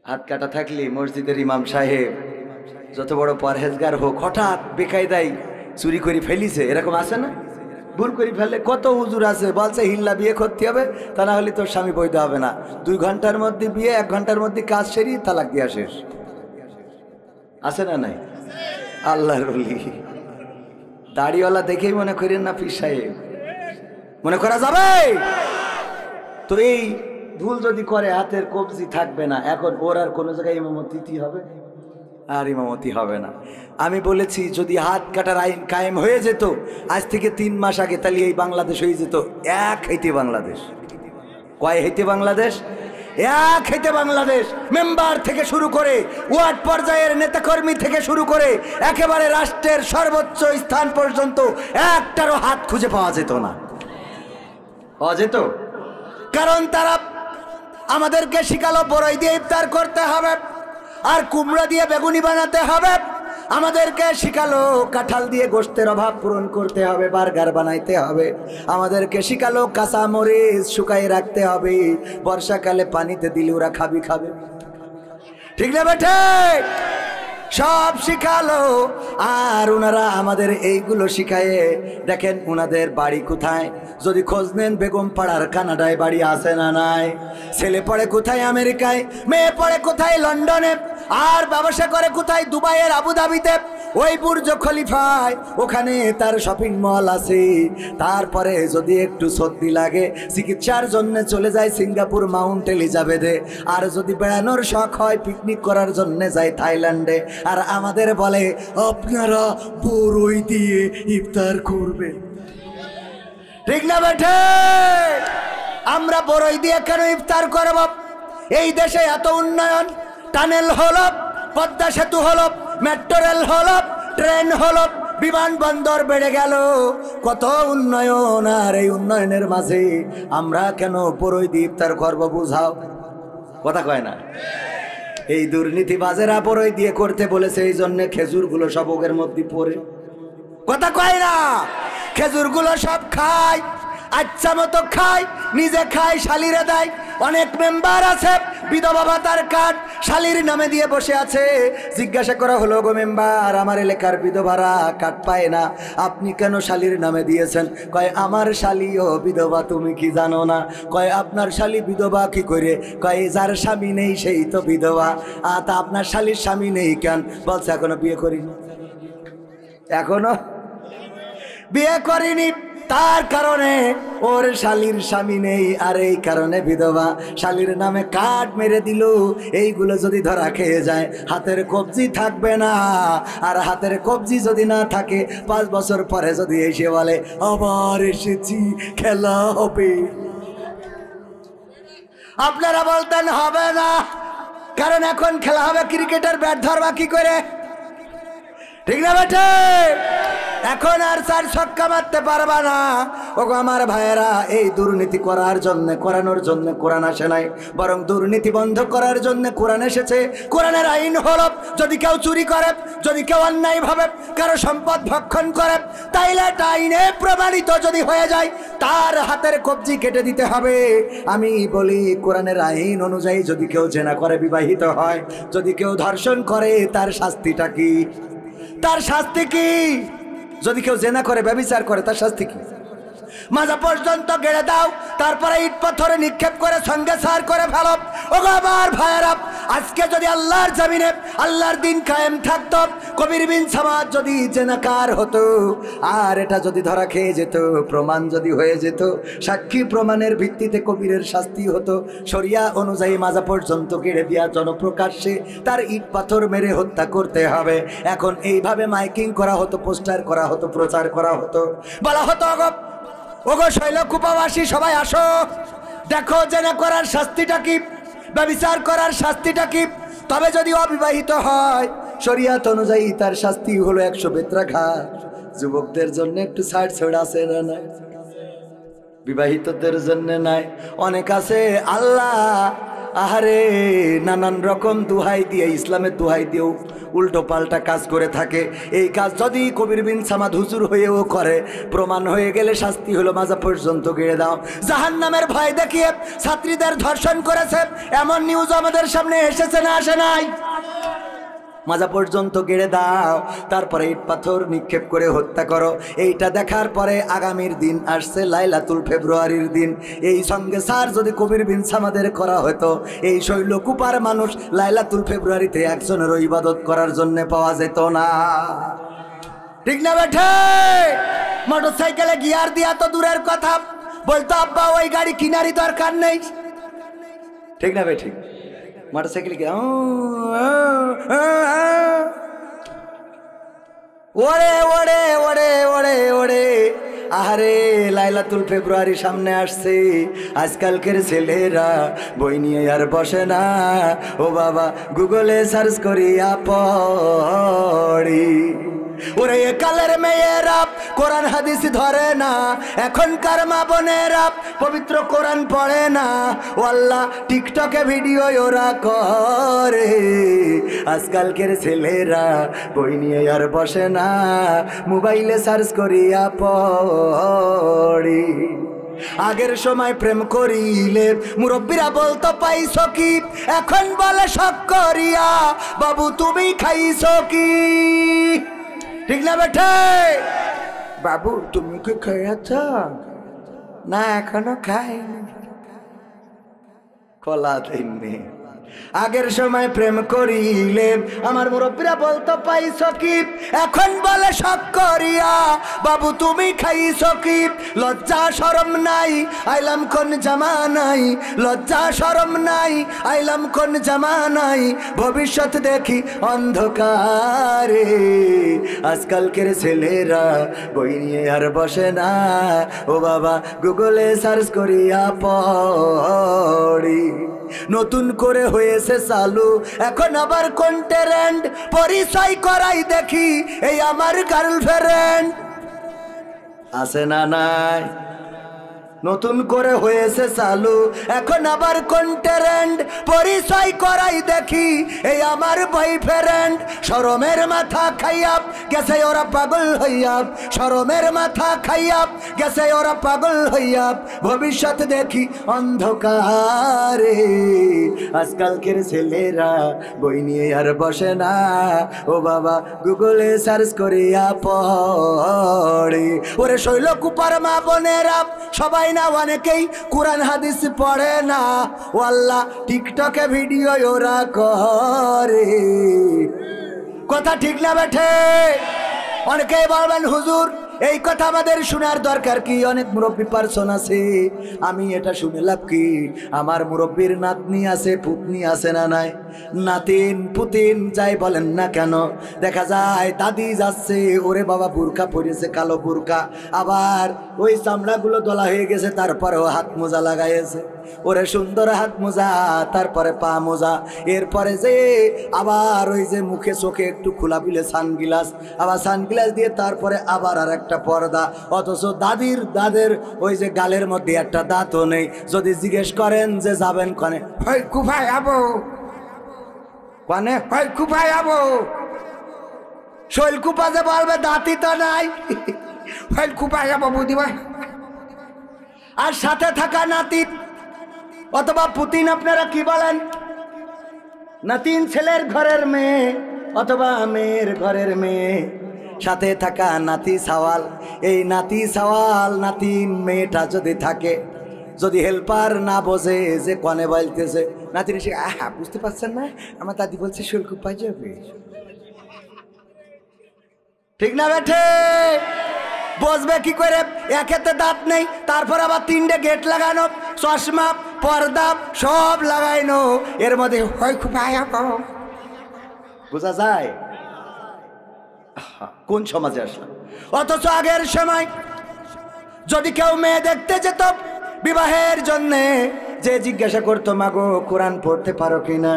হাত কাটা থাকলে মসজিদের ইমাম সাহেব যত বড় পরহেজগার হোক হঠাৎ বেকায়দায় চুরি করে ফেলিছে, এরকম আছে না? ভুল করে ফেললে কত হুজুর আছে বলছে হিল্লা বিয়ে করতে হবে, তা না হলে তোর স্বামী বৈধ হবে না। 2 ঘন্টার মধ্যে বিয়ে, 1 ঘন্টার মধ্যে কাজ সেরিয়ে তালাক দিয়া শেষ। আছে না নাই? আল্লাহর ওলি দাড়িওয়ালা দেখেই মনে করেন না পীর সাহেব, মনে করা যাবে? তো এই ভুল যদি করে হাতের কবজি থাকবে না। এখন ওর আর কোনো জায়গায় ইমামতি হবে আর ইমামতি হবে না। আমি বলেছি যদি হাত কাটার আইন কায়েম হয়ে যেত আজ থেকে 3 মাস আগে, তাহলে এই বাংলাদেশ হয়ে যেত এক হইতে বাংলাদেশ। কয় হইতে বাংলাদেশ? এক হইতে বাংলাদেশ। মেম্বার থেকে শুরু করে ওয়ার্ড পর্যায়ের নেতাকর্মী থেকে শুরু করে একেবারে রাষ্ট্রের সর্বোচ্চ স্থান পর্যন্ত একটারও হাত খুঁজে পাওয়া যেত না। পাওয়া যেত, কারণ তারা আমাদেরকে শিখালো বড়ই দিয়ে ইফতার করতে হবে আর কুমড়া দিয়ে বেগুনি বানাতে হবে। আমাদেরকে শিখালো কাঁঠাল দিয়ে গোশতের অভাব পূরণ করতে হবে, বার্গার বানাইতে হবে। আমাদেরকে শিখালো কাঁচা মরিচ শুকাই রাখতে হবে, বর্ষাকালে পানিতে দিলে ওরা খাবে। ঠিক না বেঠে? সব শিখালো। আর ওনারা আমাদের এইগুলো শিখায়। দেখেন ওনাদের বাড়ি কোথায়, যদি খোঁজ নেন বেগম পাড়ার কানাডায় বাড়ি আছে না নাই? ছেলে পড়ে কোথায়? আমেরিকায়। মেয়ে পড়ে কোথায়? লন্ডনে। আর ব্যবসা করে কোথায়? দুবাইয়ের আবুধাবিতে। ওই বুর্জ খলিফায় ওখানে তার শপিং মল আছে। তারপরে যদি একটু সর্দি লাগে চিকিৎসার জন্য চলে যায় সিঙ্গাপুর মাউন্ট এলিজাবেথে। আর যদি বেড়ানোর শখ হয় পিকনিক করার জন্য যায় থাইল্যান্ডে। আর আমাদের বলে আপনারা বড়ই দিয়ে ইফতার করবেন। ঠিক না বেঠে? আমরা বড়ই দিয়ে কেন ইফতার করব? এই দেশে এত উন্নয়ন, টানেল হলো, পদ্মা সেতু হলো, মেট্রো রেল হলো, ট্রেন হলো, বিমানবন্দর বেড়ে গেল, কত উন্নয়ন। আর এই উন্নয়নের মাঝে আমরা কেন বড়ই দিয়ে ইফতার করবো? বুঝাও, কথা কয় না? এই দুর্নীতিবাজেরা বড়ই দিয়ে করতে বলেছে, এই জন্য খেজুরগুলো সব ওগের মধ্যে পড়ে। কথা কয় না? খেজুরগুলো সব খায়, আচ্ছা মতো খায়, নিজে খায়, শালিরে দেয়। অনেক মেম্বার আছে বিধবা ভাতার কার্ড শালির নামে দিয়ে বসে আছে। জিজ্ঞাসা করা হলো, গো মেম্বার আমার এলাকার বিধবারা কার্ড পায় না, আপনি কেন শালির নামে দিয়েছেন? কয় আমার শালিও বিধবা, তুমি কি জানো না? কয় আপনার শালি বিধবা কি করে? কয় যার স্বামী নেই সেই তো বিধবা। তা আপনার শালির স্বামী নেই কেন? বলছে এখনো বিয়ে করিনি। এখনো বিয়ে করিনি, তার কারণে ওর শালির স্বামী নেই, আর এই কারণে বিধবা। শালির নামে কার্ড মেরে দিল। এইগুলো যদি ধরা খেয়ে যায় হাতের কবজি থাকবে না। আর হাতের কবজি যদি না থাকে 5 বছর পরে যদি এসে বলে আবার এসেছি, খেলা হবে, আপনারা বলতেন হবে না। কারণ এখন খেলা হবে ক্রিকেটের ব্যাট ধরবা কি করে? ঠিক না বেটে? এখন আর 4 ছক্কা মারতে পারবা না। ওগো আমার ভাইয়েরা, এই দুর্নীতি করার জন্য, করানোর জন্য কোরআন আসে নাই, বরং দুর্নীতি বন্ধ করার জন্য কোরআন এসেছে। কোরআনের আইন হলো যদি কেউ চুরি করে, যদি কেউ অন্যায়ভাবে কারো সম্পদ ভক্ষণ করে, তাইলে এটা আইনে প্রমাণিত যদি হয়ে যায় তার হাতের কবজি কেটে দিতে হবে। আমি বলি কোরআনের আইন অনুযায়ী যদি কেউ জেনা করে বিবাহিত হয়, যদি কেউ ধর্ষণ করে তার শাস্তিটা কি? তার শাস্তি কি? যদি কেউ জেনা করে ব্যভিচার করে তার শাস্তি কি? মাজা পর্যন্ত গেড়ে দাও, তারপরে ইট পাথরে নিক্ষেপ করে সঙ্গে সার করে ফেলো। ওগো আমার ভাইয়েরা, আজকে যদি আল্লাহর জমিনে আল্লাহর দিন কায়েম থাকতো, কবির বিন সামাদ যদি জেনাকার হতো, আর এটা যদি ধরা খেয়ে যেত, প্রমাণ যদি হয়ে যেত, সাক্ষী প্রমাণের ভিত্তিতে কবিরের শাস্তি হতো। শরিয়া অনুযায়ী মাজা পর্যন্ত গেড়ে দিয়া জনপ্রকাশ্যে তার ইট পাথর মেরে হত্যা করতে হবে। এখন এইভাবে মাইকিং করা হতো, পোস্টার করা হতো, প্রচার করা হতো, বলা হতো ওগো শৈলকুপাবাসী সবাই আসো, দেখো জেনা করার শাস্তিটা কি, ব্যভিচার করার শাস্তিটা কি। তবে যদি অবিবাহিত হয় শরিয়াত অনুযায়ী তার শাস্তি হলো 100 বেত্রাঘাত। যুবকদের জন্য একটু ছাড় ছড় আছে না নাই? বিবাহিতদের জন্য নাই। অনেক আছে আল্লাহ আহারে নানান রকম দোহাই দিয়ে, ইসলামের দোহাই দিয়েও উল্টো পাল্টা কাজ করে থাকে। এই কাজ যদি কবির বিন সামাদ হুজুর হয়েও করে, প্রমাণ হয়ে গেলে শাস্তি হলো মাজা পর্যন্ত গেড়ে দাও। জাহান্নামের ভয় দেখিয়ে ছাত্রীদের ধর্ষণ করেছে, এমন নিউজ আমাদের সামনে এসেছে না আসে নাই? মাজা পর্যন্ত গেড়ে দাও, তারপরে ইট পাথর নিক্ষেপ করে হত্যা করো। এইটা দেখার পরে আগামীর দিন আসছে লাইলাতুল ফেব্রুয়ারির দিন। এই সঙ্গে স্যার যদি কবির বিন সামাদের করা হতো, এই শৈলকুপার মানুষ লাইলাতুল ফেব্রুয়ারিতে একজনেরও ইবাদত করার জন্য পাওয়া যেত না। ঠিক না বেঠে? মোটর সাইকেলে গিয়ার দিয়া তো দূরের কথা, বলতো আব্বা ওই গাড়ি কিনারই দরকার নেই। ঠিক না বেঠিক? মোটরসাইকেল কি ওরে ওরে ওরে ওরে ওরে। আহারে লাইলাতুল ফেব্রুয়ারি সামনে আসছে, আজকালকের ছেলেরা বই নিয়ে আর বসে না, ও বাবা গুগলে সার্চ করিয়া পড়ি। ওরে কালের মেয়েরা কোরআন হাদিস ধরে না, এখনকার মা বোনেরা পবিত্র কোরআন পড়ে না, ও আল্লাহ টিকটকে ভিডিও ওরা করে। আজকালকের ছেলেরা বই নিয়ে আর বসে না, মোবাইলে সার্চ করিয়া পড়ি। আগের সময় প্রেম করিলে মুরব্বীরা বলতো পাইছো কি, এখন বলে শখ করিয়া বাবু তুমি খাইছো কি? ঠিক না বেঠে? বাবু তুমি কি খেয়েছ? না এখনো খাইনি, কলা দিননি। আগের সময় প্রেম করিলে আমার মুরব্বীরা বলতো পাইছো কি, এখন বলে শখ করিয়া বাবু তুমি খাইছো কি? লজ্জা শরম নাই আইলাম কোন জামানাই, লজ্জা শরম নাই আইলাম কোন জামানাই, ভবিষ্যৎ দেখি অন্ধকারে। আজকালকের ছেলেরা বই নিয়ে আর বসে না, ও বাবা গুগলে সার্চ করিয়া পড়ি। নতুন করে হয়েছে চালু এখন আবার কোন ট্রেন্ড, পরিচয় করাই দেখি এই আমার গার্লফ্রেন্ড। আছে না নাই? নতুন করে হয়েছে চালু এখন আবার কোন ট্রেন্ড, পরিচয় করাই দেখি এই আমার বয়ফ্রেন্ড। শরমের মাথা খাইয়া গেছে ওরা পাগল হইয়া, শরমের মাথা খাইয়া গেছে ওরা পাগল হইয়া, ভবিষ্যৎ দেখি অন্ধকারে। আজকালকের ছেলেরা বই নিয়ে আর বসে না, ও বাবা গুগলে সার্চ করিয়া পড়ে। ওরে শৈলকুপার মা বোনেরা সবাই না অনেকেই কোরআন হাদিস পড়ে না, ও আল্লাহ টিকটকে ভিডিও ওরা করে। কথা ঠিক না বেঠে? অনেকেই বলবেন হুজুর এই কথা আমাদের শোনার দরকার কি? অনেক মুরব্বী পার্সন আছে, আমি এটা শুনে লাভ কি? আমার মুরব্বীর নাতনি আছে, পুতনি আছে না নাই? নাতিন পুতিন যাই বলেন না কেন, দেখা যায় দাদি যাচ্ছে, ওরে বাবা বুরকা পরেছে, কালো বুরকা, আবার ওই চামড়াগুলো দলা হয়ে গেছে, তারপরেও হাত মোজা লাগাইছে, ওরে সুন্দর হাত মোজা, তারপরে পা মোজা, এরপরে যে আবার ওই যে মুখে চোখে একটু খোলা বিলে সানগ্লাস, আবার সানগ্লাস দিয়ে তারপরে আবার আর একটা পর্দা। অথচ দাদের ওই যে গালের মধ্যে একটা দাঁতও নেই। যদি জিজ্ঞেস করেন যে যাবেন কনে, হয় কুফাই আবো, কনে হয় কুফাই আবো, শৈলকুপা যে বলবে দাঁতই তো নাই, হয় কুফাই আবো বুঝিবা। আর সাথে থাকা নাতি অথবা পুতিন, আপনারা কি বলেন? নাতিন ছেলের ঘরের মেয়ে অথবা মেয়ের ঘরের মেয়ে, সাথে থাকা নাতি সাওয়াল। এই নাতি সাওয়াল নাতিন মেয়েটা যদি থাকে, যদি হেল্পার না বোঝে যে কনে বলতেছে, নাতিন সে আহা বুঝতে পারছেন না, আমার দাদি বলছে শৈলকুপায় যাবে। ঠিক না বেঠে? বসবে কি করে? একেতে দাঁত নেই, তারপর আবার তিনটে গেট লাগানো, চশমা পর্দা সব লাগাইনো, এর মধ্যে হয় খুব বোঝা যায় কোন সমাজে আসলাম। অথচ আগের সময় যদি কেউ মেয়ে দেখতে যেত বিবাহের জন্যে, যে জিজ্ঞাসা করতো মাগো কোরআন পড়তে পারো কিনা,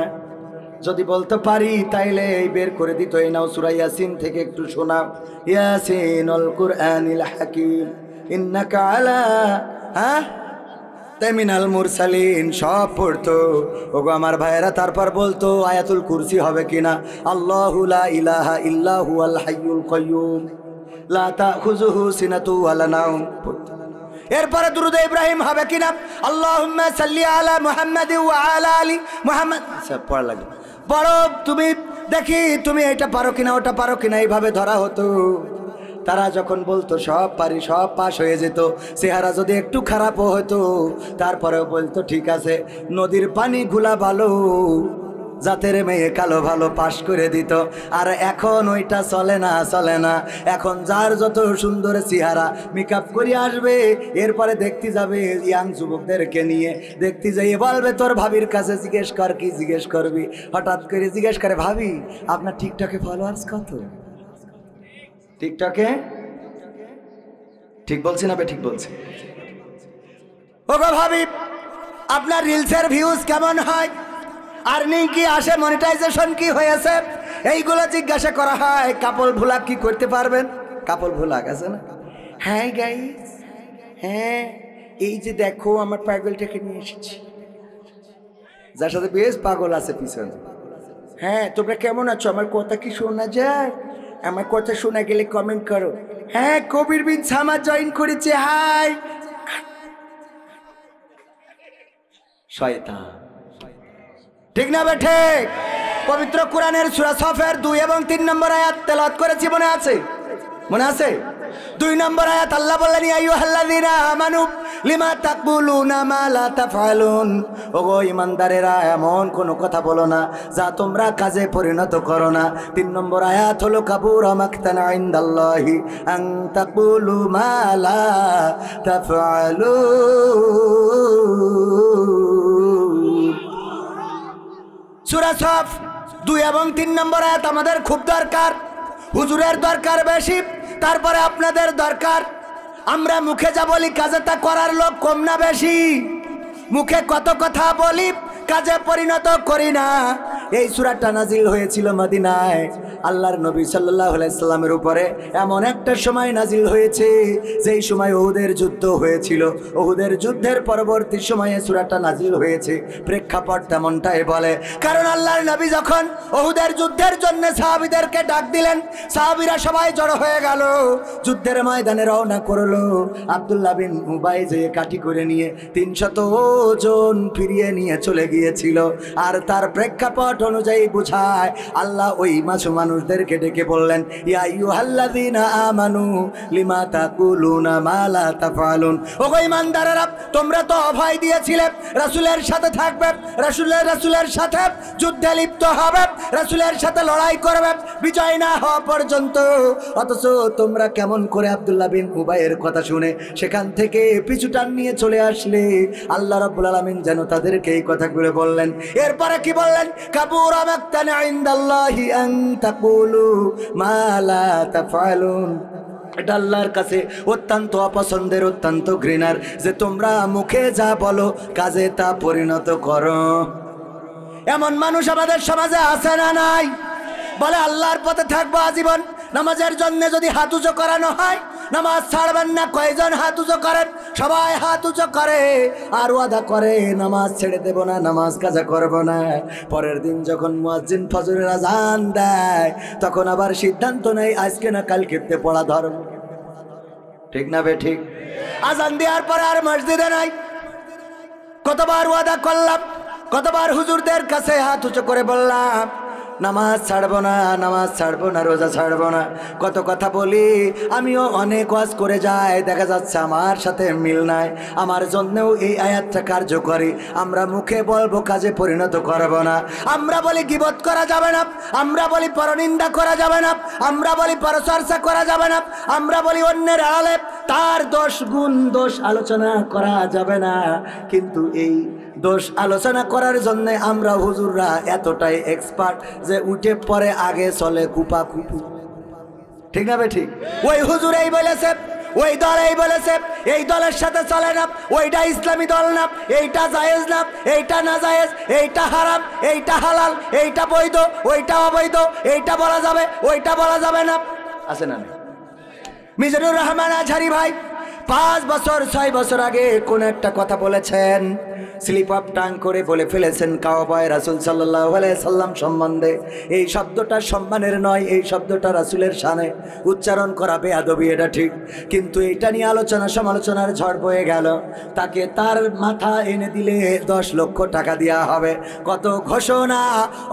যদি বলতে পারি তাইলে বের করে দিত, এই নাও সূরা ইয়াসিন থেকে একটু শোনাও, ইয়াসিনুল কুরআনিল হাকিম ইন্নাকা আলা মিনাল মুরসালিন সব পড়তো। ওগো আমার ভাইয়েরা, তারপর বলতো আয়াতুল কুরসি হবে কিনা, আল্লাহু লা ইলাহা ইল্লা হুয়াল হাইয়ুল কাইয়্যুম লা তাখুযুহু সিনাতু ওয়ালা নাওম। এরপরে দুরূদ ইব্রাহিম হবে কিনা, আল্লাহুম্মা সাল্লি আলা মুহাম্মাদি ওয়া আলা আলি মুহাম্মাদ। সব পড়া লাগে। বড় তুমি দেখি তুমি এটা পারো কিনা, ওটা পারো কিনা, এইভাবে ধরা হতো। তারা যখন বলতো সব পারি, সব পাশ হয়ে যেত। চেহারা যদি একটু খারাপও হতো, তারপরেও বলতো ঠিক আছে, নদীর পানি ঘোলা ভালো, জাতের মেয়ে কালো ভালো, পাশ করে দিত। আর এখন ওইটা চলে না, চলে না। এখন যার যত সুন্দর চেহারা, মেকআপ করে আসবে, এরপরে দেখতে যাবে ইয়াং যুবকদেরকে নিয়ে, দেখতে যাইয়ে বলবে তোর ভাবির কাছে জিজ্ঞেস কর, কি জিজ্ঞেস করবি, হঠাৎ করে জিজ্ঞেস করে ভাবি আপনার টিকটকে ফলোয়ার্স কত? টিকটকে ঠিক বলছি না? ঠিক বলছি। ওগো ভাবি আপনার রিলসের ভিউজ কেমন হয়, আর্নিং কি আসে, মনিটাইজেশন কি হয়েছে, এইগুলো জিজ্ঞাসা করা হয়। কাপল ভ্লগ কি করতে পারবেন? কাপল ভ্লগ আছে না? হ্যাঁ গাইস, হ্যাঁ এই যে দেখো আমার পাগলটাকে নিয়ে এসেছি, যার সাথে বেশ পাগল আছে পিছনে। হ্যাঁ তোমরা কেমন আছো, আমার কথা কি শোনা যায়? আমার কথা শোনা গেলে কমেন্ট করো। হ্যাঁ কবির বিন সামা জয়েন করেছে, হাই। শয়তান, ঠিক না বেঠে? পবিত্র কোরআনের সূরা সফের 2 এবং 3 নম্বর আয়াত তেলাওয়াত করেছি, মনে আছে? মনে আছে? 2 নম্বর আয়াত আল্লাহ বললেন ইয়া আইয়ুহাল্লাযীনা আমানু লিমা তাকবুলুনা মা লা তাফআলুন। ওগো ঈমানদারেরা, এমন কোনো কথা বলো না যা তোমরা কাজে পরিণত করো না। 3 নম্বর আয়াত হলো কাবুরা মাকতান ইনদাল্লাহি আন তাকবুলু মা লা তাফআলুন। সূরা সফ 2 এবং 3 নম্বর আয়াত আমাদের খুব দরকার। হুজুরের দরকার বেশি, তারপরে আপনাদের দরকার। আমরা মুখে যা বলি কাজে তা করার লোক কম না বেশি? মুখে কত কথা বলি, কাজে পরিণত করি না। এই সূরাটা নাজিল হয়েছিল মদিনায় আল্লাহর নবী সাল্লাল্লাহু আলাইহি সাল্লামের উপরে। এমন একটা সময় নাজিল হয়েছে যেই সময় উহুদের যুদ্ধ হয়েছিল। উহুদের যুদ্ধের পরবর্তী সময়ে সূরাটা নাজিল হয়েছে। প্রেক্ষাপট তেমনটাই বলে, কারণ আল্লাহর নবী যখন উহুদের যুদ্ধের জন্য সাহাবীদেরকে ডাক দিলেন, সাহাবীরা সবাই জড়ো হয়ে গেল, যুদ্ধের ময়দানে রওনা করলো। আব্দুল্লাহ বিন উবাই যে কাঠি করে নিয়ে 300 ওজন ফিরিয়ে নিয়ে চলে গিয়েছিল। আর তার প্রেক্ষাপট অনুযায়ী বুঝায় আল্লাহ ওই মানুষদেরকে ডেকে বললেন ইয়া আইয়ুহাল্লাযীনা আমানু লিমা তাকুলুনা মা লা তাফআলুন। ওগো ঈমানদারেরা, তোমরা তো অভয় দিয়েছিলে রাসূলের সাথে থাকবে, রাসূলের সাথে যুদ্ধে লিপ্ত হবে, রাসূলের সাথে লড়াই করবে বিজয় না হওয়া পর্যন্ত। অথচ তোমরা কেমন করে আব্দুল্লাহ বিন উবাইয়ের কথা শুনে সেখান থেকে পিছুটান নিয়ে চলে আসলে। আল্লাহ রাব্বুল আলামিন যেন তাদেরকে এই কথাগুলো বললেন। এরপরে কি বললেন? কাবুরা মাকতান ইনদাল্লাহি আন তাকুলু মা লা তাফআলুন। এটা আল্লাহর কাছে অত্যন্ত অপছন্দের, অত্যন্ত ঘৃণার যে তোমরা মুখে যা বলো কাজে তা পরিণত করো। এমন মানুষ আমাদের সমাজে আছে না নাই? বলে আল্লাহর পথে থাকবো আজীবন, নামাজের জন্য যদি হাত উঁচু করানো হয় নামাজ ছাড়বেন না। কয়জন হাত উঁচু করেন? সবাই হাত উঁচু করে আর ওয়াদা করে নামাজ ছেড়ে দেব না, নামাজ কাজা করব না। পরের দিন যখন মুয়াজ্জিন ফজরের আজান দেয় তখন আবার সিদ্ধান্ত নেই আজকে না কালকে পড়া ধর্ম। ঠিক না বে ঠিক? আজান দেওয়ার পরে আর মসজিদে নাই। কতবার ওয়াদা করলাম, কতবার হুজুরদের কাছে হাত উঁচু করে বললাম নামাজ ছাড়বো না, নামাজ ছাড়বো না, রোজা ছাড়বো না। কত কথা বলি, আমিও অনেক ওয়াজ করে যাই, দেখা যাচ্ছে আমার সাথে মিল নাই। আমার জন্যও এই আয়াতটা কার্যকরী। আমরা মুখে বলবো, কাজে পরিণত করবো না। আমরা বলি গীবত করা যাবে না, আমরা বলি পরনিন্দা করা যাবে না, আমরা বলি পরচর্চা করা যাবে না, আমরা বলি অন্যের আড়ালে তার দোষ গুণ দোষ আলোচনা করা যাবে না। কিন্তু এই দোষ আলোচনা করার জন্য আমরা হুজুররা এতটাই এক্সপার্ট যে উঠে পরে আগে চলে কুপা কুপু। ঠিক না বে ঠিক? ওই হুজুর এই বলেছে, ওই দল এই বলেছে, এই দলের সাথে চলে না, ওইটা ইসলামী দল না, এইটা জায়েজ না, এইটা না জায়েজ, এইটা হারাম, এইটা হালাল, এইটা বৈধ, ওইটা অবৈধ, এইটা বলা যাবে, ওইটা বলা যাবে না। আছে না? মিজানুর রহমান আজহারি ভাই 5 বছর 6 বছর আগে কোন একটা কথা বলেছেন, স্লিপ অফ টাং করে বলে ফেলেছেন কাওবায় রাসূল সাল্লাল্লাহু আলাইহি সাল্লাম সম্বন্ধে। এই শব্দটা সম্মানের নয়, এই শব্দটা রাসূলের শানে উচ্চারণ করা বেয়াদবি, এটা ঠিক। কিন্তু এটা নিয়ে আলোচনা সমালোচনার ঝড় বয়ে গেল। তাকে তার মাথা এনে দিলে 10 লক্ষ টাকা দেওয়া হবে, কত ঘোষণা,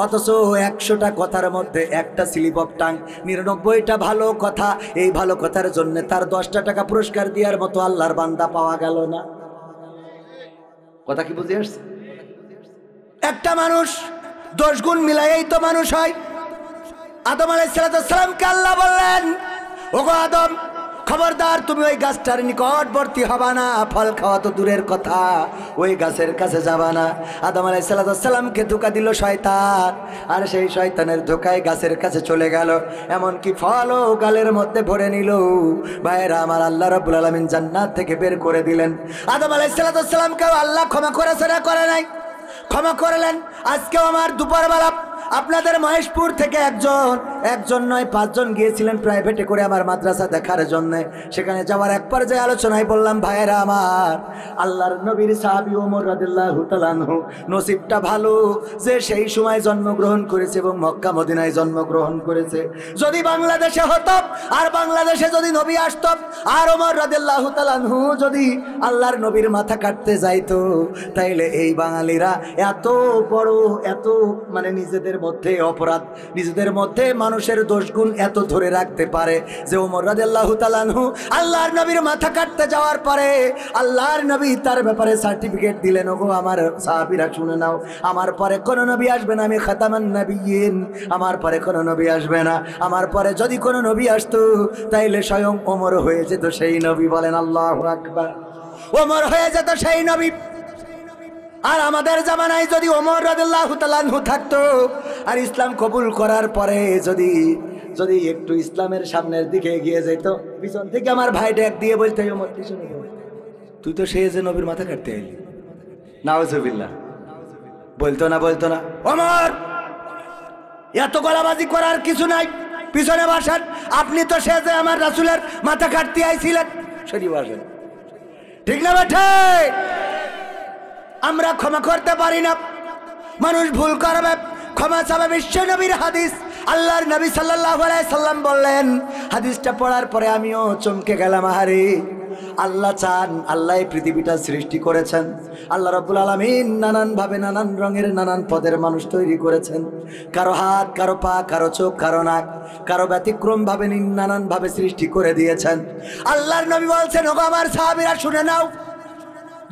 অথচ 100টা কথার মধ্যে একটা স্লিপ অফ টাং, 99টা ভালো কথা। এই ভালো কথার জন্য তার 10টা টাকা পুরস্কার দেওয়ার মতো আল্লাহর বান্দা পাওয়া গেল না। কথা কি বুঝে আসছে? একটা মানুষ 10 গুণ মিলাইই তো মানুষ হয়। আদম আলাইহিস সালামকে আল্লাহ বললেন, ওগো আদম, খবরদার তুমি ওই গাছটার নিকটবর্তী হবা না, ফল খাওয়া তো দূরের কথা, ওই গাছের কাছে যাবা না। আদম আলাইহিস সালামকে ধোঁকা দিল শয়তান, আর সেই শয়তানের ধোঁকায় গাছের কাছে চলে গেল, এমনকি ফলও গালের মধ্যে ভরে নিল। ভাইরা আমার, আল্লাহ রাব্বুল আলামিন জান্নাত থেকে বের করে দিলেন। আদম আলাইহিস সালামকেও আল্লাহ ক্ষমা করেছে না করে নাই? ক্ষমা করলেন। আজকেও আমার দুপুরবেলা আপনাদের মহেশপুর থেকে একজন নয় 5 জন গিয়েছিলেন প্রাইভেটে করে আমার মাদ্রাসা দেখার জন্য। সেখানে যাওয়ার এক পর্যায়ে আলোচনায় বললাম, ভাইয়েরা আমার, আল্লাহর নবীর সাহাবী ওমর রাদিয়াল্লাহু তাআলা আনহু নসিবটা ভালো যে সেই সময় জন্মগ্রহণ করেছে এবং মক্কা মদিনায় জন্মগ্রহণ করেছে। যদি বাংলাদেশে হতো আর বাংলাদেশে যদি নবী আসতো আর ওমর রাদিয়াল্লাহু তাআলা আনহু যদি আল্লাহর নবীর মাথা কাটতে যাইতো, তাইলে এই বাঙালিরা এত বড়, এত মানে নিজেদের মধ্যে অপরাধ, নিজেদের মধ্যে মানুষের দোষ গুণ এত ধরে রাখতে পারে যে ওমর রাদিয়াল্লাহু তাআলা আনহু আল্লাহর নবীর মাথা কাটতে যাওয়ার পরে আল্লাহর নবী তার ব্যাপারে সার্টিফিকেট দিলেন, ওগো আমার সাহাবীরা শুনে নাও, আমার পরে কোনো নবী আসবে না, আমি খাতামান নবিয়্যিন, আমার পরে কোনো নবী আসবে না। আমার পরে যদি কোনো নবী আসতো তাইলে স্বয়ং ওমর হয়ে যেত সেই নবী। বলেন আল্লাহু আকবার। ওমর হয়ে যেত সেই নবী। আর আমাদের জামানায় যদি ওমর রাদিয়াল্লাহু তাআলা আনহু থাকতো আর ইসলাম কবুল করার পরে যদি একটু ইসলামের সামনের দিকে এগিয়ে যেত, পিছন থেকে আমার ভাই ডাক দিয়ে বলতে, ওমর পিছনে তুই তো সে যে নবীর মাথা কাটতে এলি, নাউজুবিল্লাহ। বলতো না, ওমর এত গলাবাজি করার কিছু নাই, পিছনে বসেন, আপনি তো সে যে আমার রাসূলের মাথা কাটতে আইছিলেন, সরি বসেন। ঠিক না বেঠে? আমরা ক্ষমা করতে পারি না, মানুষ ভুল করবে, ক্ষমা চাবে। বিশ্ব নবীর হাদিস, আল্লাহর নবী সাল্লাল্লাহু আলাইহি সাল্লাম বললেন, হাদিসটা পড়ার পরে আমিও চমকে গেলাম। আহারে, আল্লাহ চান, আল্লাহ এই পৃথিবীটা সৃষ্টি করেছেন, আল্লাহ রাব্বুল আলামিন নানান ভাবে, নানান রঙের, নানান পদের মানুষ তৈরি করেছেন। কারো হাত, কারো পা, কারো চোখ, কারো নাক, কারো ব্যতিক্রম ভাবে নানান ভাবে সৃষ্টি করে দিয়েছেন। আল্লাহর নবী বলছেন, ওগো আমার সাহাবীরা শুনে নাও,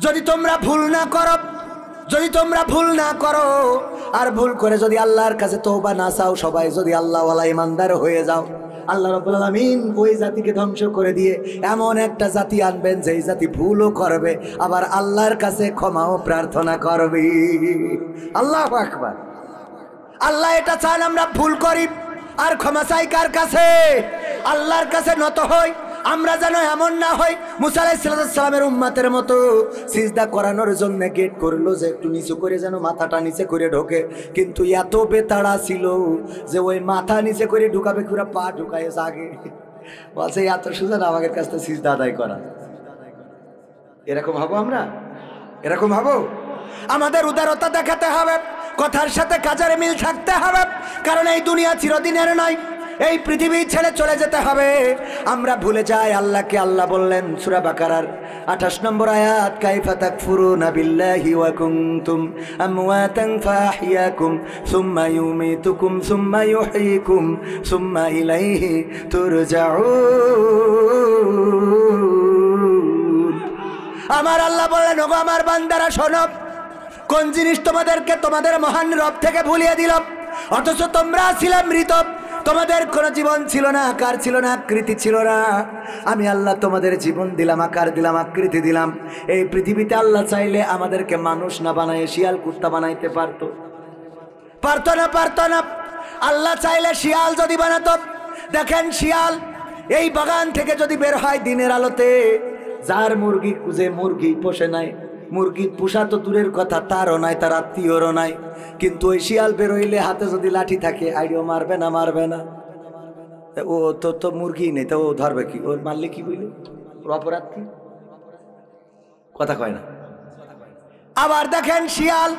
যদি তোমরা ভুল না করো আর ভুল করে যদি আল্লাহর কাছে তওবা না চাও, সবাই যদি আল্লাহওয়ালা ইমানদার হয়ে যাও, আল্লাহ রাব্বুল আলামিন ওই জাতিকে ধ্বংস করে দিয়ে এমন একটা জাতি আনবেন যেই জাতি ভুলও করবে আবার আল্লাহর কাছে ক্ষমাও প্রার্থনা করবে। আল্লাহু আকবার। আল্লাহ এটা চান আমরা ভুল করি আর ক্ষমা চাই কার কাছে? আল্লাহর কাছে নত হই। আমরা যেন এমন না হই মুসা আলাইহিস সালামের উম্মতের মতো সিজদা করানোর জন্য গেট করলো যে একটু নিচু করে যেন মাথাটা নিচে করে ঢোকে, কিন্তু এত বেতাড়া ছিল যে ওই মাথা নিচে করে ঢুকাবে, পুরো পা ঢুকায় জাগে, বলছে এত সুযোগ আমাদের কাছ থেকে সিজদা আদায় করা। এরকম হবো আমরা? এরকম হবো? আমাদের উদারতা দেখাতে হবে, কথার সাথে কাজের মিল থাকতে হবে, কারণ এই দুনিয়া চিরদিনের নয়, এই পৃথিবী ছেড়ে চলে যেতে হবে। আমরা ভুলে যাই আল্লাহকে। আল্লাহ বললেন সূরা বাকারার 28 নম্বর আয়াত, কাইফা তাকফুরুনা বিল্লাহি ওয়া কুনতুম আমওয়াতান ফাহইয়াকুম সুম্মা ইউমীতুকুম সুম্মা ইউহয়িকুম সুম্মা ইলাইহি তুরজাউন। আমার আল্লাহ বললেন, ওগো আমার বান্দারা শোনো, কোন জিনিস তোমাদেরকে তোমাদের মহান রব থেকে ভুলিয়ে দিল, অথচ তোমরা ছিলে মৃত, তোমাদের কোনো জীবন ছিল না, আকার ছিল না, আকৃতি ছিল না। আমি আল্লাহ তোমাদের জীবন দিলাম, আকার দিলাম, আকৃতি দিলাম। এই পৃথিবীতে আল্লাহ চাইলে আমাদেরকে মানুষ না বানায় শিয়াল কুত্তা বানাইতে পারতো না। আল্লাহ চাইলে শিয়াল যদি বানাতো, দেখেন শিয়াল এই বাগান থেকে যদি বের হয় দিনের আলোতে, যার মুরগি পোষে নাই, মুরগি পোষা তো দূরের কথা, তারও নাই, তার আত্মীয়রও নাই, কিন্তু ওই শিয়াল বেরোইলে হাতে যদি লাঠি থাকে আইডিও মারবে না। ও তো মুরগি নেই, তো ও ধরবে কি? ওর মারলে কি বললি? ওর অপরাধ কি? কথা কয় না। আবার দেখেন শিয়াল,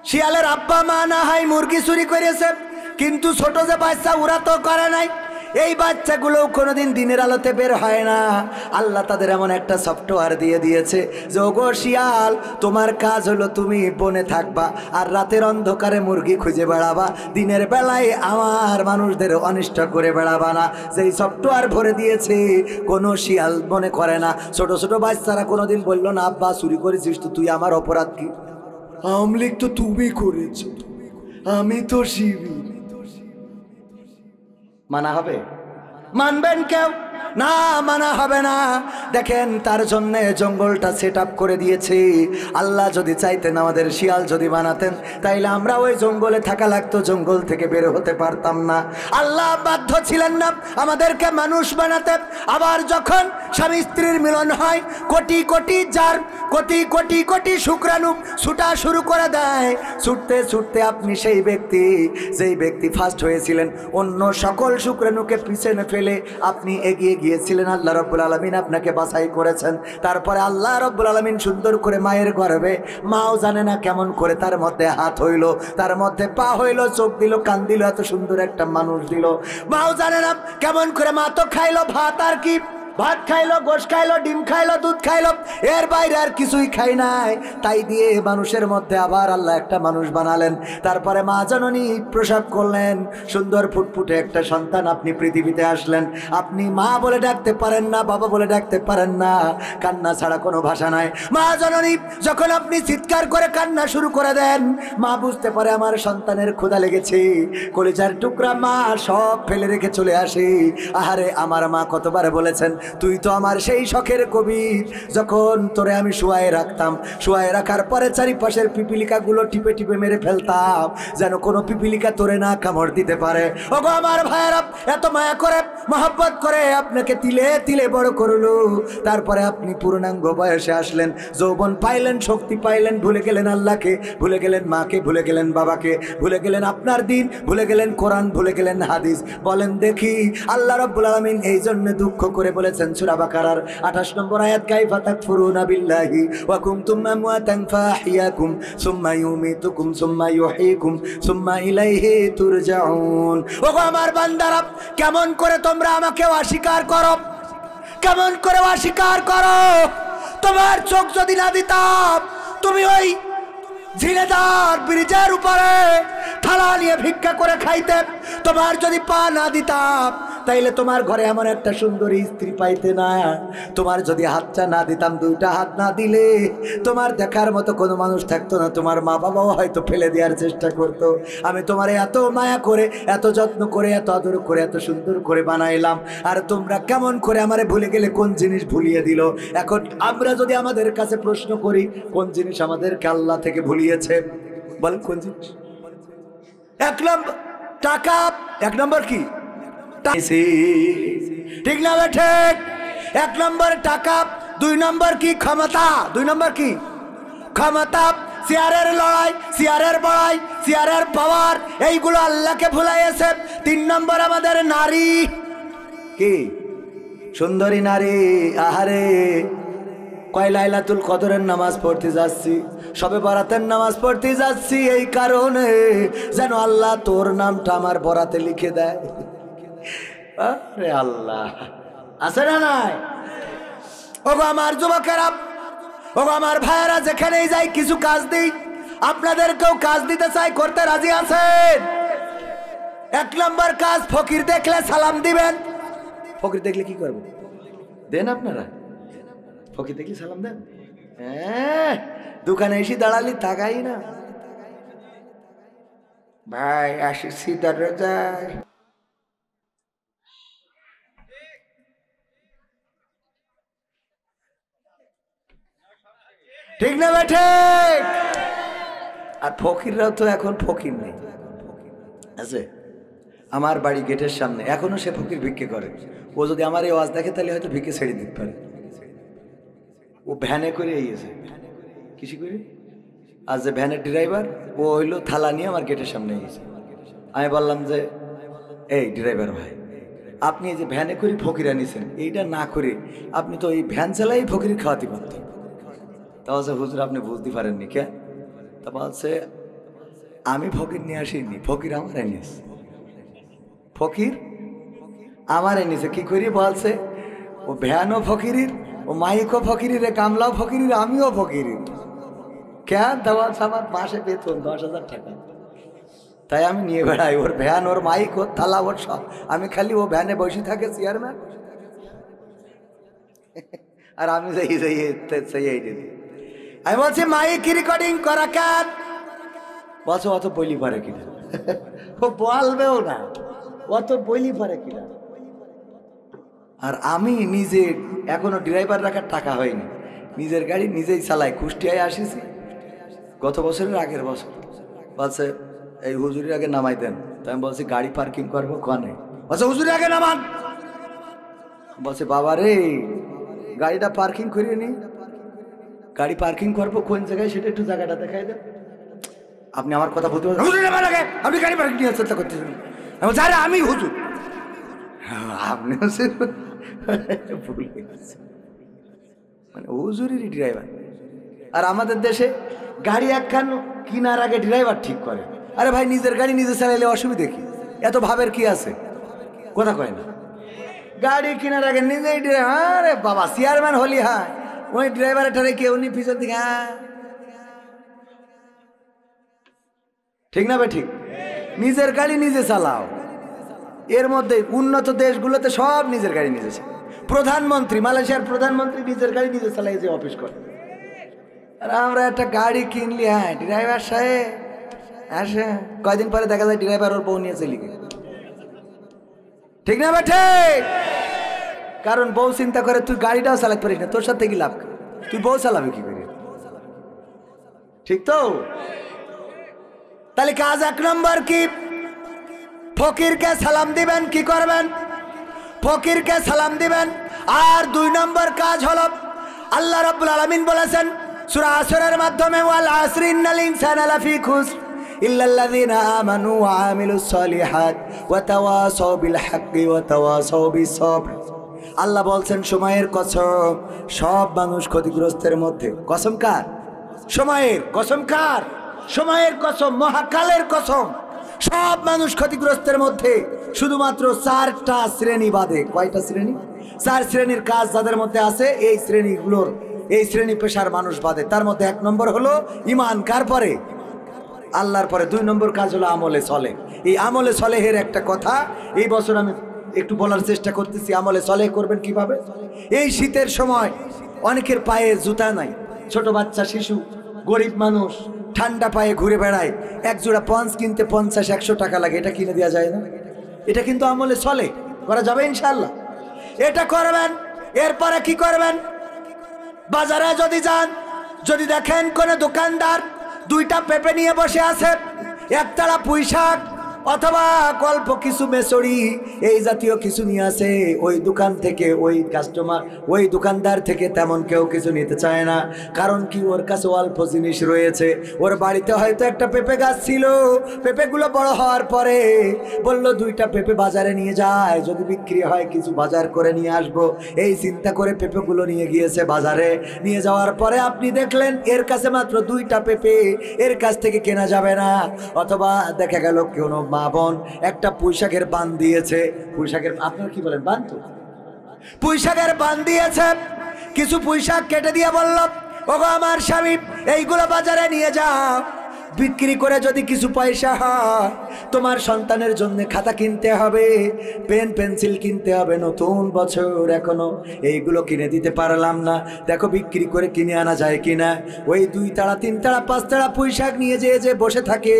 শিয়ালের আব্বা মা না হয় মুরগি চুরি করেছে, কিন্তু ছোট যে বাচ্চা ওরা তো করে নাই। এই বাচ্চাগুলো কোনোদিন দিনের আলোতে বের হয় না। আল্লাহ তাদের এমন একটা সফটওয়্যার দিয়ে দিয়েছে যে ওগো শিয়াল, তোমার কাজ হলো তুমি বনে থাকবা আর রাতের অন্ধকারে মুরগি খুঁজে বেড়াবা, দিনের বেলায় আমার মানুষদের অনিষ্ট করে বেড়াবা না। যেই সফটওয়্যার ভরে দিয়েছে কোনো শিয়াল মনে করে না। ছোট ছোট বাচ্চারা কোনোদিন বললো না আব্বা চুরি করেছিস তো তুই, আমার অপরাধ কি? আমলিক তো তুমি করেছ, আমি তো শিবির। মানা হবে? মানবেন কেউ? না, মানা হবে না। দেখেন তার জন্য জঙ্গলটা সেট আপ করে দিয়েছে। আল্লাহ যদি চাইতেন, আমাদের শিয়াল যদি বানাতেন, তাইলে আমরা ওই জঙ্গলে থাকা লাগতো, জঙ্গল থেকে বের হতে পারতাম না। আল্লাহ বাধ্য ছিলেন না আমাদেরকে মানুষ বানাতে। আবার যখন স্বামী স্ত্রীর মিলন হয়, কোটি কোটি জার, কোটি কোটি কোটি শুক্রাণু ছুটা শুরু করে দেয়। ছুটতে ছুটতে আপনি সেই ব্যক্তি, যেই ব্যক্তি ফার্স্ট হয়েছিলেন, অন্য সকল শুক্রাণুকে পিছনে ফেলে আপনি এগিয়ে গিয়েছিলেন। আল্লাহ রাব্বুল আলামিন আপনাকে বাছাই করেছেন। তারপরে আল্লাহ রাব্বুল আলামিন সুন্দর করে মায়ের গর্ভে, মাও জানে না কেমন করে তার মধ্যে হাত হইল, তার মধ্যে পা হইল, চোখ দিল, কান দিল, এত সুন্দর একটা মানুষ দিল। মাও জানে না কেমন করে, মা তো খাইলো ভাত, আর কি ভাত খাইলো, গোশ খাইলো, ডিম খাইলো, দুধ খাইলো, এর বাইরে আর কিছুই খাই নাই। তাই দিয়ে মানুষের মধ্যে আবার আল্লাহ একটা মানুষ বানালেন। তারপরে মা জননী প্রসব করলেন, সুন্দর ফুটফুটে একটা সন্তান আপনি পৃথিবীতে আসলেন। আপনি মা বলে ডাকতে পারেন না, বাবা বলে ডাকতে পারেন না, কান্না ছাড়া কোনো ভাষা নাই। মা জননী যখন আপনি চিৎকার করে কান্না শুরু করে দেন, মা বুঝতে পারে আমার সন্তানের ক্ষুধা লেগেছে। কলিজার টুকরা মা সব ফেলে রেখে চলে আসে। আহারে আমার মা কতবার বলেছেন, তুই তো আমার সেই শখের কবির, যখন তোরে আমি শুয়ায়ে রাখতাম, শুয়ায়ে রাখার পরে চারিপাশের পিপিলিকাগুলো টিপে টিপে মেরে ফেলতাম, যেন কোনো পিপিলিকা তোরে না কামড় দিতে পারে। ওগো আমার ভাইয়েরা, এত মায়া করে মহব্বত করে আপনাকে তিলে তিলে বড় করলো। তারপরে আপনি পূর্ণাঙ্গ বয়সে আসলেন, যৌবন পাইলেন, শক্তি পাইলেন, ভুলে গেলেন আল্লাহকে, ভুলে গেলেন মাকে, ভুলে গেলেন বাবাকে, ভুলে গেলেন আপনার দিন, ভুলে গেলেন কোরআন, ভুলে গেলেন হাদিস। বলেন দেখি, আল্লাহ রাব্বুল আলামিন এই জন্য দুঃখ করে বলেছেন সূরা বাকারার 28 নম্বর আয়াত, কাইফা তাকফুরুনা বিল্লাহি ওয়া কুনতুম আমওয়াতান ফাহিয়াকুম সুম্মা ইউমিতুকুম সুম্মা ইউহয়িকুম সুম্মা ইলাইহি তুরজাউন। ওগো আমার বান্দারা, কেমন করে তোমরা আমাকে অস্বীকার করো, কেমন করে অস্বীকার করো? তোমার চোখ যদি না দিতাম, তুমি ওই ঝিলেদার ব্রিজের উপরে থালা নিয়ে ভিক্ষা করে খাইতে। তোমার যদি পা না দিতাম, তাইলে তোমার ঘরে এমন একটা সুন্দরী স্ত্রী পাইতে না। তোমার যদি হাতটা না দিতাম, দুইটা হাত না দিলে তোমার দেখার মতো কোনো মানুষ থাকতো না। তোমার মা বাবাও হয়তো ফেলে দেওয়ার চেষ্টা করতো। আমি তোমার এত মায়া করে, এত যত্ন করে, এত আদর করে, এত সুন্দর করে বানাইলাম, আর তোমরা কেমন করে আমারে ভুলে গেলে? কোন জিনিস ভুলিয়ে দিল? এখন আমরা যদি আমাদের কাছে প্রশ্ন করি, কোন জিনিস আমাদেরকে আল্লাহ থেকে ভুলিয়েছে? বলেন কোন জিনিস? 1 নম্বর টাকা। 1 নম্বর কি? ঠিক না ঠিক? 1 নম্বর টাকা। 2 নম্বর কি? ক্ষমতা। 2 নম্বর কি? ক্ষমতা। চেয়ারের লড়াই, চেয়ারের বড়াই, চেয়ারের পাওয়ার, এইগুলো আল্লাহকে ভুলাইয়েছে। 3 নম্বর আমাদের নারী। কি সুন্দরী নারী! আহারে, কয় লাইলাতুল কদরের নামাজ পড়তে যাচ্ছি, সবে বরাতের নামাজ পড়তে যাচ্ছি এই কারণে যেন আল্লাহ তোর নামটা আমার বরাতে লিখে দেয়। আরে আল্লাহ, আছে না নাই? ওগো আমার যুবকেরা, ওগো আমার ভাইয়েরা, যেখানেই যাই কিছু কাজ দিই, আপনাদেরকেও কাজ দিতে চাই, করতে রাজি আছেন? 1 নম্বর কাজ, ফকির দেখলে সালাম দিবেন। ফকির দেখলে কি করবেন? দেন আপনারা? ফকির দেখলে সালাম দেন? হ্যাঁ, দোকানে এসে দাঁড়ালি তাকাই না, ভাই আসিছি দরজায়। ঠিক না বেঠে? আর ফকিররাও তো এখন ফকির নেই, আছে? আমার বাড়ি গেটের সামনে এখনো সে ফকির ভিক্ষে করে। ও যদি আমার এই ওয়াজ দেখে, তাহলে হয়তো ভিক্ষে ছেড়ে দিতে পারে। ও ভ্যানে করে এসেছে, কিছু করে। আর যে ভ্যানের ড্রাইভার, ও হইলো থালা নিয়ে আমার গেটের সামনে এসেছে। আমি বললাম যে, এই ড্রাইভার ভাই, আপনি এই যে ভ্যানে করে ফকির আনিছেন, এইটা না করে আপনি তো এই ভ্যান চালাই ফকির খাওয়াতে পারতেন। তা বলছে হুজুর আপনি বুঝতে পারেননি কে? তা বলছে আমি ফকির নিয়ে আসিনি, ফকির আমার এনেছে। ফকির আমার এনেছে কি করি? বলছে ও ভ্যানও ফকিরির, ও মাইকও ফকিরির, কামলাও ফকিরির, আমিও ফকিরির। কেন? তা বলছে আমার মাসে বেতন 10,000 টাকা, তাই আমি নিয়ে বেড়াই ওর ভ্যান, ওর মাইক, ওর থালা, ওর সব। আমি খালি ও ভ্যানে বসে থাকে চেয়ারম্যান, আর আমি যাই দিদি। আমি বলছি মাইক রেকর্ডিং করা কেন? বলছে অত বলি পারে কিনা। ও বলবেও না, অত বলি পারে কিনা। আর আমি নিজে এখনো ড্রাইভার রাখার টাকা হয়নি, নিজের গাড়ি নিজেই চালাই। কুষ্টিয়ায় আসিছি গত বছরের আগের বছর। বলছে এই হুজুরের আগে নামাই দেন। তো আমি বলছি গাড়ি পার্কিং করবো কনে? বলছে হুজুরের আগে নামান। বলছে বাবা রে গাড়িটা পার্কিং করিয়ে নি, গাড়ি পার্কিং করবো কোন জায়গায় সেটা একটু জায়গাটা দেখাই দেন। আপনি আমার কথা বলতে পারছেন? হুজুর আমার আগে আপনি গাড়ি পার্কিং নিয়ে চেষ্টা করতেছেন। আমি হুজুর, আপনি মানে হুজুরেরই ড্রাইভার। আর আমাদের দেশে গাড়ি একখান কিনার আগে ড্রাইভার ঠিক করে। আরে ভাই নিজের গাড়ি নিজে চালাইলে অসুবিধে কি? এত ভাবের কি আছে? কথা কয় না। গাড়ি কেনার আগে নিজেই ড্রাইভার। আরে বাবা চেয়ারম্যান হলি হ্যাঁ, ওই ড্রাইভারের ঠারে কে উনি পিছন দিকে হ্যাঁ, ঠিক না ভাই? ঠিক। নিজের গাড়ি নিজে চালাও। এর মধ্যে উন্নত দেশগুলোতে সব নিজের গাড়ি নিজে চালায়। প্রধানমন্ত্রী, মালয়েশিয়ার প্রধানমন্ত্রী নিজের গাড়ি নিজে চালাই যে অফিস করে। আর আমরা একটা গাড়ি কিনলি, হ্যাঁ ড্রাইভার সাহেব আসে, কয়দিন পরে দেখা যায় ড্রাইভার ওর বউ নিয়ে চলে গেল। ঠিক না ভাই? ঠিক। কারণ বউ চিন্তা করে তুই গাড়িটাও চালাতে পারিস না, তোর সাথে কি লাভ? তুই বউ চালাবে কি করে? ঠিক তো? তাহলে কাজ 1 নম্বর কি? ফকিরকে সালাম দিবেন। কি করবেন? ফকিরকে সালাম দিবেন। আর 2 নম্বর কাজ হলো আল্লাহ রাব্বুল আলামিন বলেছেন সূরা আসরের মাধ্যমে, ওয়াল আসরি ইন্নাল ইনসানা লাফি খুসর ইল্লাল্লাযিনা আমানু ওয়া আমিলুস সলিহাত ওয়া তাওয়াসাউ বিল হাক্কি ওয়া তাওয়াসাউ বিস সবর। আল্লাহ বলছেন সময়ের কসম, সব মানুষ ক্ষতিগ্রস্তের মধ্যে। কসম কার? সময়ের। কসম কার? সময়ের কসম, মহাকালের কসম। সব মানুষ ক্ষতিগ্রস্তের মধ্যে, শুধুমাত্র 4টা শ্রেণী বাদে। কয়টা শ্রেণী? 4 শ্রেণীর কাজ যাদের মধ্যে আছে, এই শ্রেণীগুলোর, এই শ্রেণী পেশার মানুষ বাদে। তার মধ্যে 1 নম্বর হলো ঈমান। কার পরে? আল্লাহর পরে। 2 নম্বর কাজ হলো আমলে সলেহ। এই আমলে সলেহের একটা কথা এই বছর আমি একটু বলার চেষ্টা করতেছি। আমলে সলেহ করবেন কিভাবে? এই শীতের সময় অনেকের পায়ে জুতা নাই, ছোট বাচ্চা, শিশু, গরিব মানুষ ঠান্ডা পায়ে ঘুরে বেড়ায়। এক জোড়া পঞ্চ কিনতে 50-100 টাকা লাগে। এটা কিনে দেওয়া যায় না? এটা কিন্তু আমলে সলেহ করা যাবে ইনশাআল্লাহ। এটা করবেন। এরপরে কি করবেন? বাজারে যদি যান, যদি দেখেন কোনো দোকানদার 2টা পেঁপে নিয়ে বসে আছে, 1 তাড়া পুঁই শাক অথবা অল্প কিছু মেচড়ি এই জাতীয় কিছু নিয়ে আসে, ওই দোকান থেকে ওই কাস্টমার, ওই দোকানদার থেকে তেমন কেউ কিছু নিতে চায় না। কারণ কি? ওর কাছে অল্প জিনিস রয়েছে। ওর বাড়িতে হয়তো একটা পেঁপে গাছ ছিল, পেঁপেগুলো বড় হওয়ার পরে বলল 2টা পেঁপে বাজারে নিয়ে যায়, যদি বিক্রি হয় কিছু বাজার করে নিয়ে আসবো। এই চিন্তা করে পেঁপেগুলো নিয়ে গিয়েছে বাজারে। নিয়ে যাওয়ার পরে আপনি দেখলেন এর কাছে মাত্র 2টা পেঁপে, এর কাছ থেকে কেনা যাবে না। অথবা দেখা গেল কোনো মা বোন একটা পুঁই শাকের বান দিয়েছে। পুঁই শাকের, আপনারা কি বলেন? বান তো? পুঁই শাকের বান দিয়েছে। কিছু পুঁই শাক কেটে দিয়ে বলল, ওগো আমার স্বামী এইগুলো বাজারে নিয়ে যাও, বিক্রি করে যদি কিছু পয়সা হয় তোমার সন্তানের জন্য খাতা কিনতে হবে, পেন পেন্সিল কিনতে হবে, নতুন বছর এখনো এইগুলো কিনে দিতে পারলাম না, দেখো বিক্রি করে কিনে আনা যায় কিনা। ওই 2 তাড়া 3 তাড়া 5 তাড়া পুঁই শাক নিয়ে যে বসে থাকে,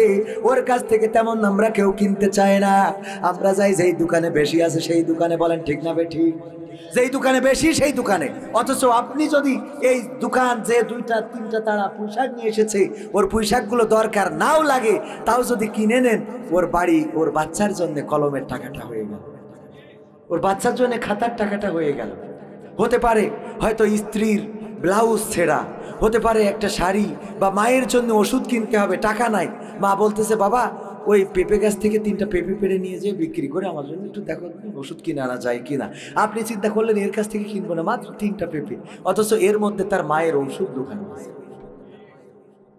ওর কাছ থেকে তেমন আমরা কেউ কিনতে চায় না। আমরা যাই যেই দোকানে বেশি আছে সেই দোকানে। বলেন ঠিক না বে ঠিক? যেই দোকানে বেশি সেই দোকানে। অথচ আপনি যদি এই দোকান যে 2টা 3টা তাড়া পুঁইশাক নিয়ে এসেছে, ওর পুঁইশাকগুলো দরকার নাও লাগে, তাও যদি কিনে নেন, ওর বাড়ি, ওর বাচ্চার জন্য কলমের টাকাটা হয়ে গেল, ওর বাচ্চার জন্য খাতার টাকাটা হয়ে গেল। হতে পারে হয়তো স্ত্রীর ব্লাউজ ছেঁড়া, হতে পারে একটা শাড়ি, বা মায়ের জন্য ওষুধ কিনতে হবে, টাকা নাই। মা বলতেছে বাবা ওই পেঁপে গাছ থেকে 3টা পেঁপে পেড়ে নিয়ে যেয়ে বিক্রি করে আমার জন্য একটু দেখো ওষুধ কিনে আনা যায় কিনা। আপনি চিন্তা করলেন এর কাছ থেকে কিনবো না, মাত্র 3টা পেঁপে, অথচ এর মধ্যে তার মায়ের ওষুধ দোকান আছে।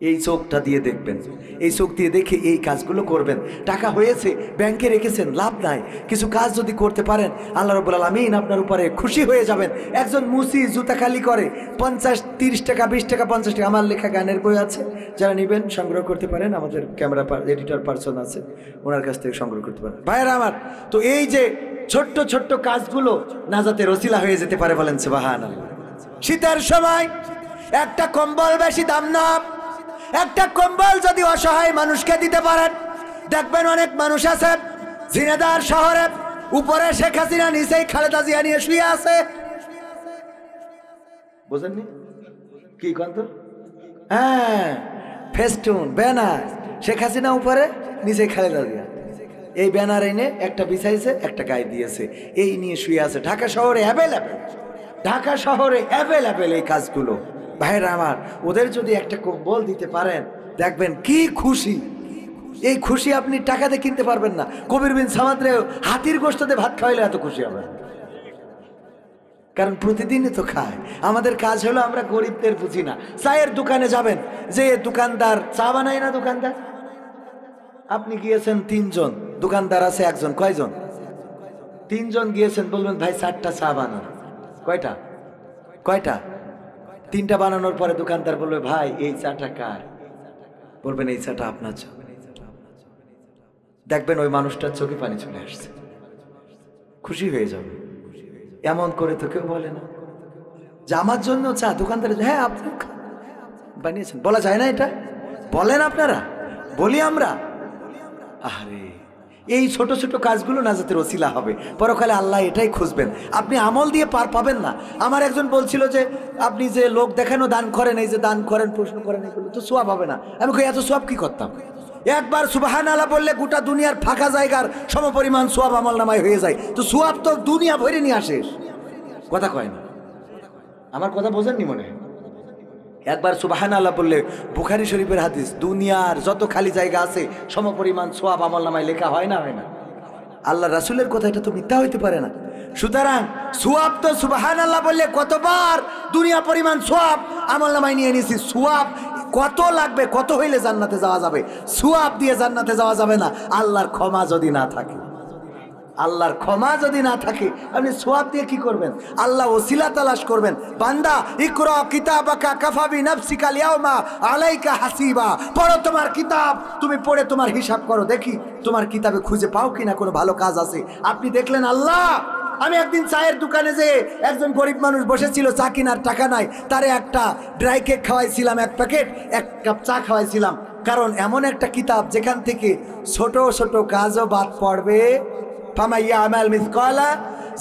এই চোখটা দিয়ে দেখবেন, এই চোখ দিয়ে দেখে এই কাজগুলো করবেন। টাকা হয়েছে ব্যাংকে রেখেছেন, লাভ নাই। কিছু কাজ যদি করতে পারেন আল্লাহ রাব্বুল আলামিন আপনার উপরে খুশি হয়ে যাবেন। একজন মুসি জুতা খালি করে 50, 30 টাকা, 20 টাকা, 50 টাকা। আমার লেখা গানের বই আছে, যারা নেবেন সংগ্রহ করতে পারেন, আমাদের ক্যামেরা এডিটর পার্সন আছে, ওনার কাছ থেকে সংগ্রহ করতে পারেন। ভাইয়েরা আমার, তো এই যে ছোট্ট ছোট্ট কাজগুলো নাজাতের ওসিলা হয়ে যেতে পারে, বলেন সুবহানাল্লাহ। শীতের সময় একটা কম্বল বেশি দাম না, একটা কম্বল যদি অসহায় মানুষকে দিতে পারেন, দেখবেন অনেক মানুষ আছে ঝিনাইদহ শহরে, উপরে শেখ হাসিনা, নিচেই খালেদা জিয়া নিয়ে শুয়ে আছে। বুঝেননি কি কন্ত? হ্যাঁ, ফেস্টুন ব্যানার, শেখ হাসিনা উপরে, নিচে খালেদা জিয়া। এই ব্যানার এনে একটা বিছাইছে, একটা গায়ে দিয়েছে, এই নিয়ে শুয়ে আছে। ঢাকা শহরে অ্যাভেলেবেল, ঢাকা শহরে অ্যাভেলেবেল এই কাজগুলো। ভাইরা আমার, ওদের যদি একটা কম্বল দিতে পারেন, দেখবেন কি খুশি। এই খুশি আপনি টাকাতে কিনতে পারবেন না। কবির বিন সামাদরে হাতির গোশতে ভাত খাওয়াইলে এত খুশি হবে, কারণ প্রতিদিনই তো খায়। আমাদের কাজ হলো আমরা গরিবদের বুঝি না। চায়ের দোকানে যাবেন, যে দোকানদার চা বানায় না, দোকানদার, আপনি গিয়েছেন 3 জন, দোকানদার আছে 1 জন, কয়জন? 3 জন গিয়েছেন, বলবেন ভাই 4টা চা বানান। কয়টা? কয়টা? 3টা বানানোর পরে দোকানদার বলবে ভাই এই চাটা কার? বলবেন এই চাটা আপনার চা। দেখবেন ওই মানুষটার চোখে পানি চলে আসছে, খুশি হয়ে যাবে। এমন করে তো কেউ বলে না যে আমার জন্য চা। দোকানদার হ্যাঁ আপনি বানিয়েছেন, বলা যায় না এটা? বলেন আপনারা, বলি আমরা। আরে এই ছোট ছোট কাজগুলো নাজাতের ওসিলা হবে। পরকালে আল্লাহ এটাই খুঁজবেন, আপনি আমল দিয়ে পার পাবেন না। আমার একজন বলছিল যে আপনি যে লোক দেখানো দান করেন, এই যে দান করেন, প্রশ্ন করেন, এগুলো তো সোয়াব হবে না। আমি কই এত সোয়াব কি করতাম? একবার সুবহানাল্লাহ বললে গোটা দুনিয়ার ফাঁকা জায়গার সমপরিমাণ সোয়াব আমলনামায় হয়ে যায়। তো সোয়াব তো দুনিয়া ভরে নিয়ে আসে, কথা কয় না। আমার কথা বোঝেননি মনে হয়? একবার সুবহানাল্লাহ বললে, বুখারী শরীফের হাদিস, দুনিয়ার যত খালি জায়গা আছে সমপরিমাণ সোয়াব আমলনামায় লেখা হয় না, হয় না? আল্লাহ রাসূলের কথা, এটা তো মিথ্যা হইতে পারে না। সুতরাং সোয়াব তো সুবহানাল্লাহ বললে কতবার দুনিয়া পরিমাণ সোয়াব আমলনামায় নিয়ে নিয়েছি। সোয়াব কত লাগবে, কত হইলে জান্নাতে যাওয়া যাবে? সোয়াব দিয়ে জান্নাতে যাওয়া যাবে না, আল্লাহর ক্ষমা যদি না থাকে। আল্লাহর ক্ষমা যদি না থাকে, আপনি সোয়াব দিয়ে কি করবেন? আল্লাহ ওসিলা তালাশ করবেন। বান্দা ইকরা কিতাবাকা কাফা বিনাফসিকা আল-ইয়াওমা আলাইকা হাসিবা, পড়ো তোমার কিতাব, তুমি পড়ে তোমার হিসাব করো, দেখি তোমার কিতাবে খুঁজে পাও কিনা কোনো ভালো কাজ আছে। আপনি দেখলেন আল্লাহ, আমি একদিন চায়ের দোকানে যে একজন গরিব মানুষ বসেছিল, চা কেনার টাকা নাই, তারে একটা ড্রাই কেক খাওয়াইছিলাম, 1 প্যাকেট, 1 কাপ চা খাওয়াইছিলাম। কারণ এমন একটা কিতাব যেখান থেকে ছোট ছোট কাজও বাদ পড়বে। ফামান ইয়ামাল মিসকালা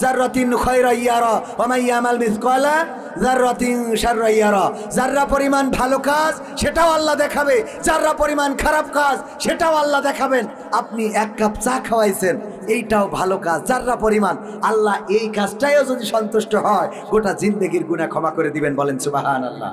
যাররাতিন খায়রান ইয়ারা ওয়া মান ইয়ামাল মিসকালা যাররাতিন শাররান ইয়ারা। যাররা পরিমাণ ভালো কাজ সেটাও আল্লাহ দেখাবে, যাররা পরিমাণ খারাপ কাজ সেটাও আল্লাহ দেখাবেন। আপনি 1 কাপ চা খাওয়াইছেন, এইটাও ভালো কাজ, যাররা পরিমাণ। আল্লাহ এই কাজটাইও যদি সন্তুষ্ট হয়, গোটা জিন্দেগির গুনাহ ক্ষমা করে দিবেন, বলেন সুবহানাল্লাহ।